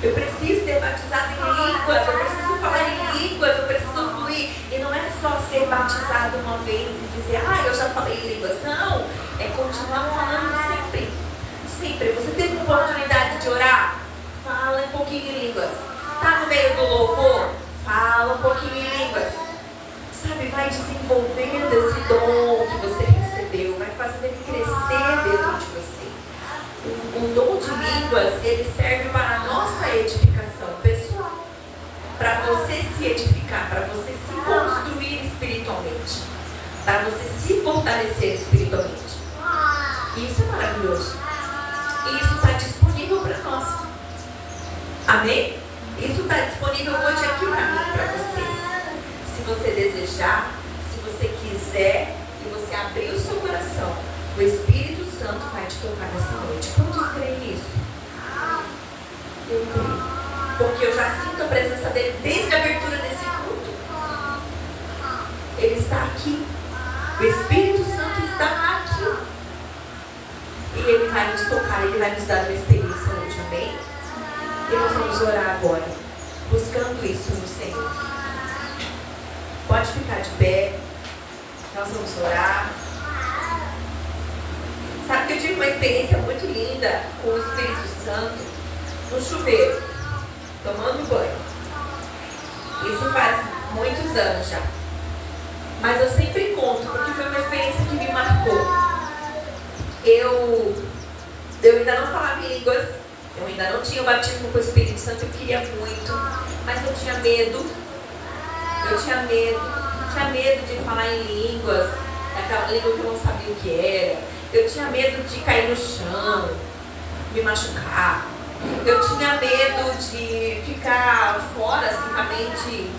Eu preciso ser batizado em línguas. Eu preciso falar em línguas. Eu preciso fluir. E não é só ser batizado uma vez e dizer, eu já falei em línguas. Não, é continuar falando sempre. Sempre. Você teve uma oportunidade de orar? Fala um pouquinho em línguas. Está no meio do louvor? Fala um pouquinho em línguas. Sabe, vai desenvolvendo esse dom que você recebeu, vai fazendo ele crescer dentro de você. O dom de línguas, ele serve para a nossa edificação pessoal. Para você se edificar, para você se construir espiritualmente. Para você se fortalecer espiritualmente. Isso é maravilhoso. E isso está disponível para nós. Amém? Isso está disponível hoje aqui para mim, para você. Se você desejar, se você quiser e você abrir o seu coração, o Espírito Santo vai te tocar nessa noite. Quantos creem nisso? Eu creio. Porque eu já sinto a presença dele desde a abertura desse culto. Ele está aqui. O Espírito Santo está aqui. E ele vai nos tocar, ele vai nos dar uma experiência hoje, amém? E nós vamos orar agora, buscando isso no Senhor. Pode ficar de pé. Nós vamos orar. Sabe que eu tive uma experiência muito linda com o Espírito Santo no chuveiro, tomando banho. Isso faz muitos anos já. Mas eu sempre conto, porque foi uma experiência que me marcou. Eu ainda não falava em línguas, eu ainda não tinha o batismo com o Espírito Santo, eu queria muito, mas eu tinha medo. Eu tinha medo de falar em línguas, aquela língua que eu não sabia o que era. Eu tinha medo de cair no chão, me machucar. Eu tinha medo de ficar fora, assim, com a mente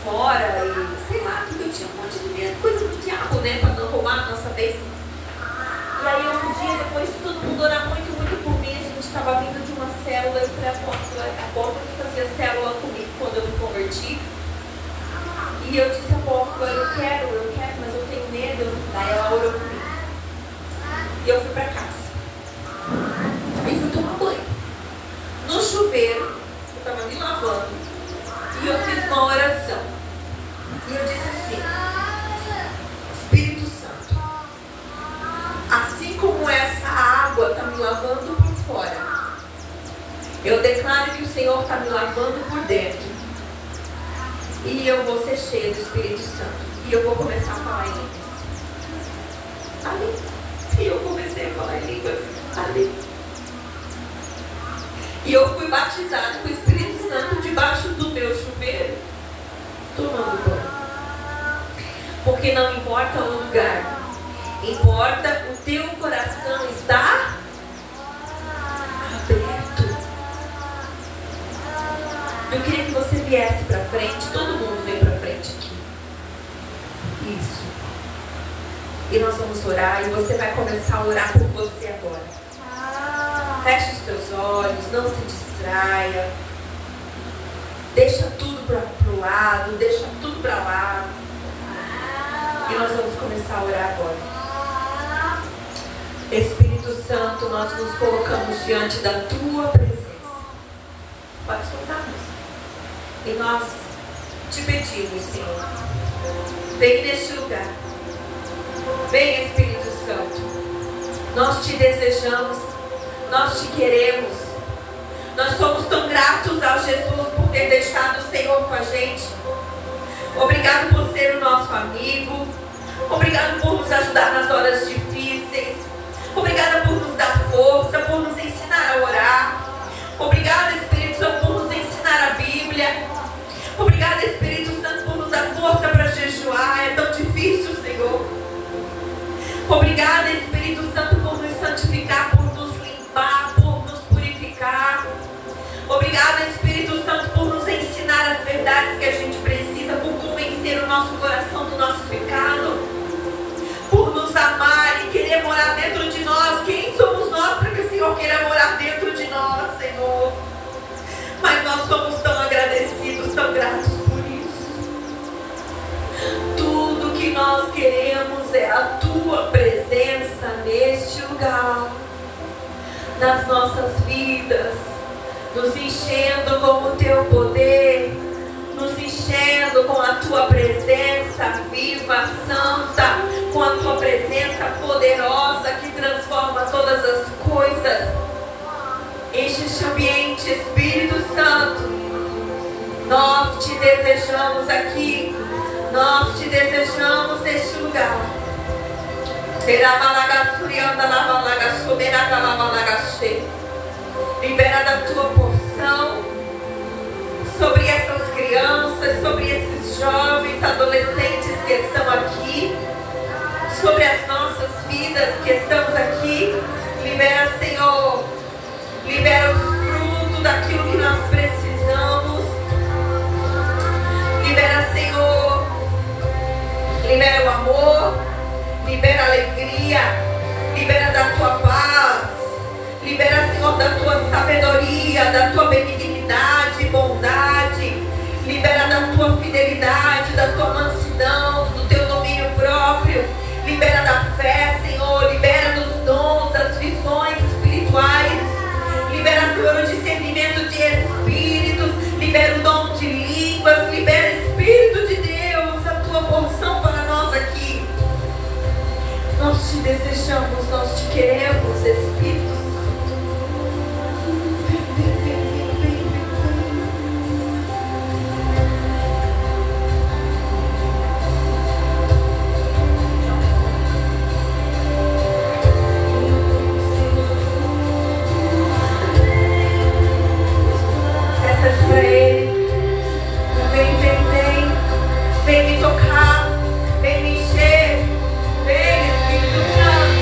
fora e sei lá, porque eu tinha um monte de medo, coisa do diabo, né, para não roubar a nossa bênção. E aí um dia, depois de todo mundo orar muito, muito por mim, a gente estava vindo de uma célula, eu falei, apóstolo que fazia célula comigo quando eu me converti. E eu disse, apóstolo, eu quero, mas eu tenho medo. Daí ela orou comigo. E eu fui para casa. E fui tomar banho. No chuveiro, eu estava me lavando. E eu fiz uma oração. E eu disse assim, Espírito Santo, assim como essa água está me lavando por fora, eu declaro que o Senhor está me lavando por dentro. E eu vou ser cheia do Espírito Santo. E eu vou começar a falar em línguas. Ali. E eu comecei a falar em línguas. Ali. E eu fui batizada com o Espírito Santo debaixo do meu chuveiro, tomando banho. Porque não importa o lugar, importa o teu coração estar aberto. Eu queria que você viesse para frente. Todo mundo vem para frente aqui. Isso. E nós vamos orar. E você vai começar a orar por você agora. Feche os teus olhos. Não se distraia. Deixa tudo para o lado. Deixa tudo para lá. E nós vamos começar a orar agora. Espírito Santo, nós nos colocamos diante da tua presença. Pode soltar a música. E nós te pedimos, Senhor, vem neste lugar. Vem, Espírito Santo. Nós te desejamos, nós te queremos. Nós somos tão gratos ao Jesus por ter deixado o Senhor com a gente. Obrigado por ser o nosso amigo. Obrigado por nos ajudar nas horas difíceis. Obrigada por nos dar força, por nos ensinar a orar. Obrigada, Espírito Santo, por nos ensinar a Bíblia. Obrigada, Espírito Santo, por nos dar força para jejuar. É tão difícil, Senhor. Obrigada, Espírito Santo, por nos santificar, por nos limpar, por nos purificar. Obrigada, Espírito Santo, por nos ensinar as verdades que a gente precisa, por convencer o nosso coração do nosso pecado, por nos amar e querer morar dentro de nós. Quem somos nós para que o Senhor queira morar dentro de nós, Senhor? Mas nós somos tão agradecidos, tão gratos por isso. Tudo que nós queremos é a tua presença neste lugar, nas nossas vidas, nos enchendo com o teu poder, nos enchendo com a tua presença, presença viva, santa, com a tua presença poderosa que transforma todas as coisas. Enche este ambiente, Espírito Santo. Nós te desejamos aqui. Nós te desejamos neste lugar. Libera da tua porção sobre essas crianças, sobre esses jovens, adolescentes que estão aqui, sobre as nossas vidas que estamos aqui. Libera, Senhor, libera o fruto daquilo que nós precisamos. Libera, Senhor, libera o amor, libera a alegria, libera da tua paz, libera, Senhor, da tua sabedoria, da tua benignidade, bondade, libera da tua fidelidade, da tua mansidão, do teu domínio próprio, libera da fé, Senhor, libera dos dons, das visões espirituais, libera, Senhor, o discernimento de espíritos, libera o dom de línguas, libera, Espírito de Deus, a tua porção para nós aqui. Nós te desejamos, nós te queremos, Espírito Santo. Peça para Ele. Vem me tocar, vem me encher, vem, Espírito Santo.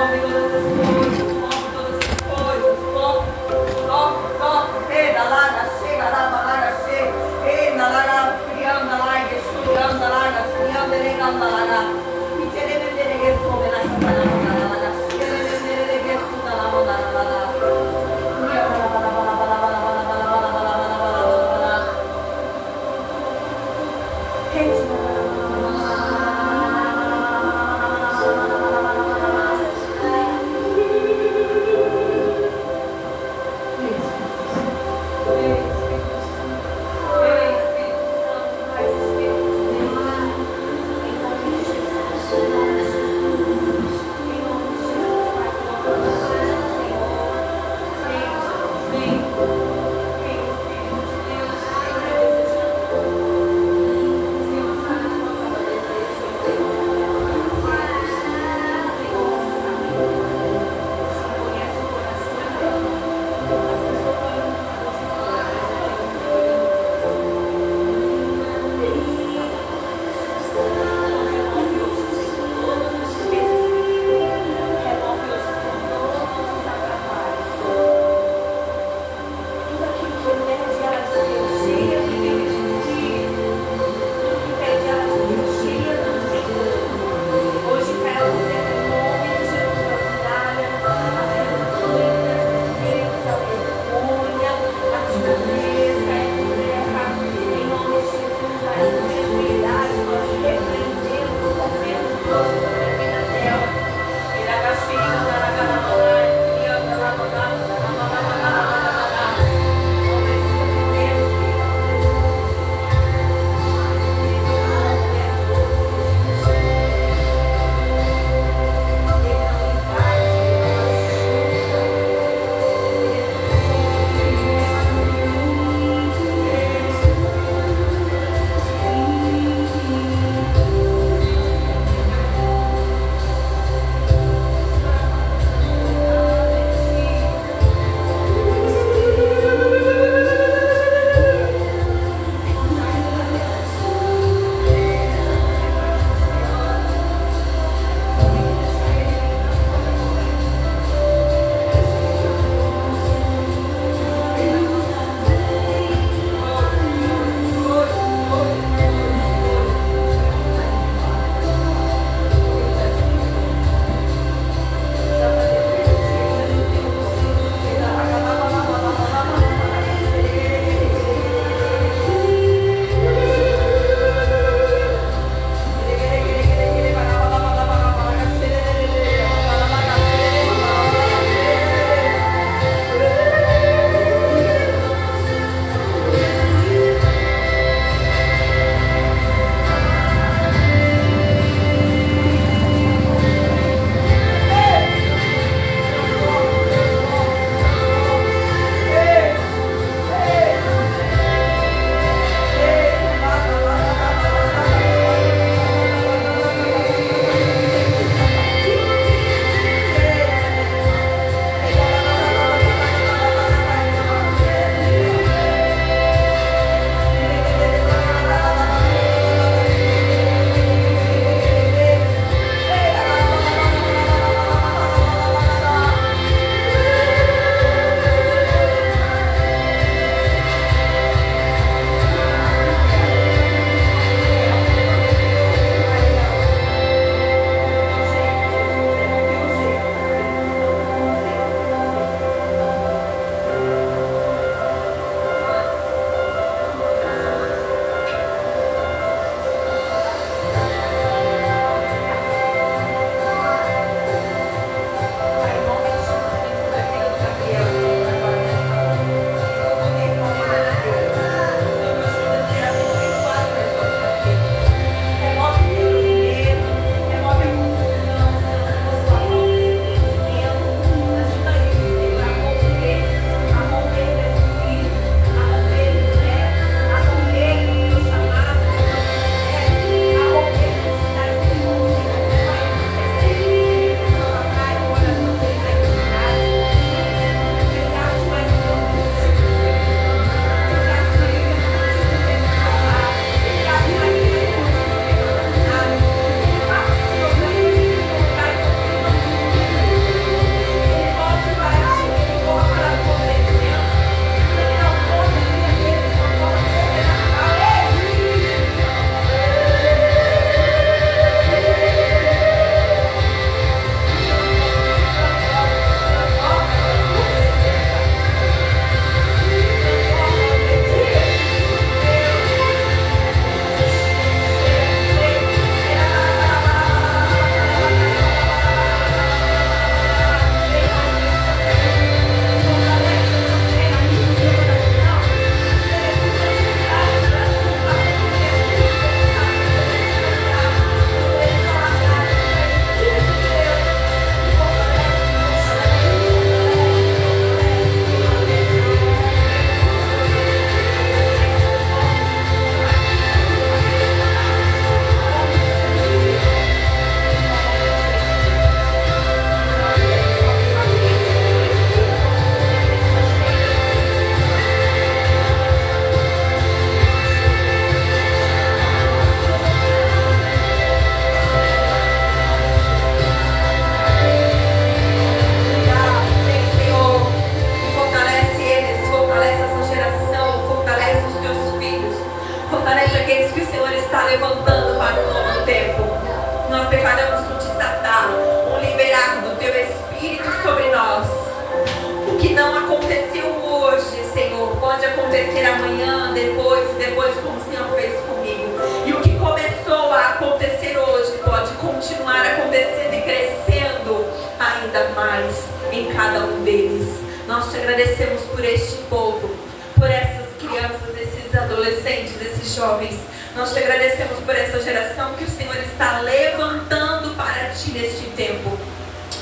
Move todas as coisas, move todas as coisas. Toque. Eda, laga, chega, lava, laga, chega. Eda, laga, frianda, laga, chuganda, laga, frianda, leganda, laga. E teremenderegue, sobe, laga, laga, laga, teremenderegue, suda, laga, laga, laga. depois, e depois como o Senhor fez comigo. E o que começou a acontecer hoje pode continuar acontecendo e crescendo ainda mais em cada um deles. Nós te agradecemos por este povo, por essas crianças, esses adolescentes, esses jovens. Nós te agradecemos por essa geração que o Senhor está levantando para ti neste tempo.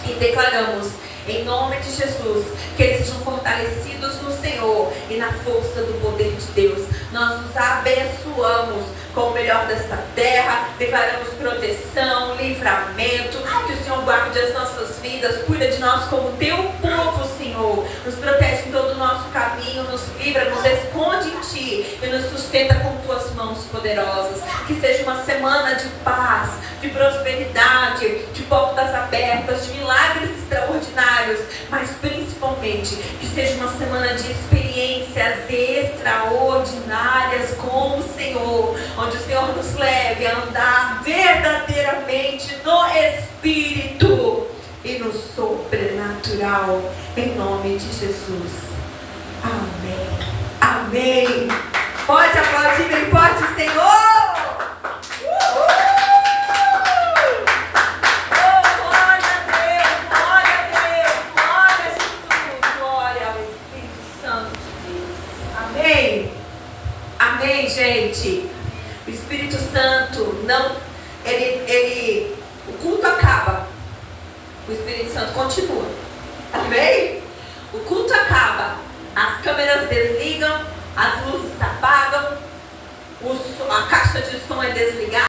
E declaramos, em nome de Jesus, que eles sejam fortalecidos no Senhor e na força do poder de Deus. Nós os abençoamos com o melhor desta terra, declaramos proteção, livramento, que o Senhor guarde as nossas vidas, cuida de nós como teu povo, Senhor. Nos protege em todo o nosso caminho, nos livra, nos esconde em ti e nos sustenta com tuas mãos poderosas. Que seja uma semana de paz, de prosperidade, de portas abertas, de milagres extraordinários, mas principalmente que seja uma semana de experiências extraordinárias com o Senhor, onde o Senhor nos leve a andar verdadeiramente no Espírito e no sobrenatural, em nome de Jesus. Amém. Amém. Pode aplaudir bem forte o Senhor. Amém, gente. O Espírito Santo não, o culto acaba, o Espírito Santo continua. Amém? O culto acaba, as câmeras desligam, as luzes apagam, a caixa de som é desligada.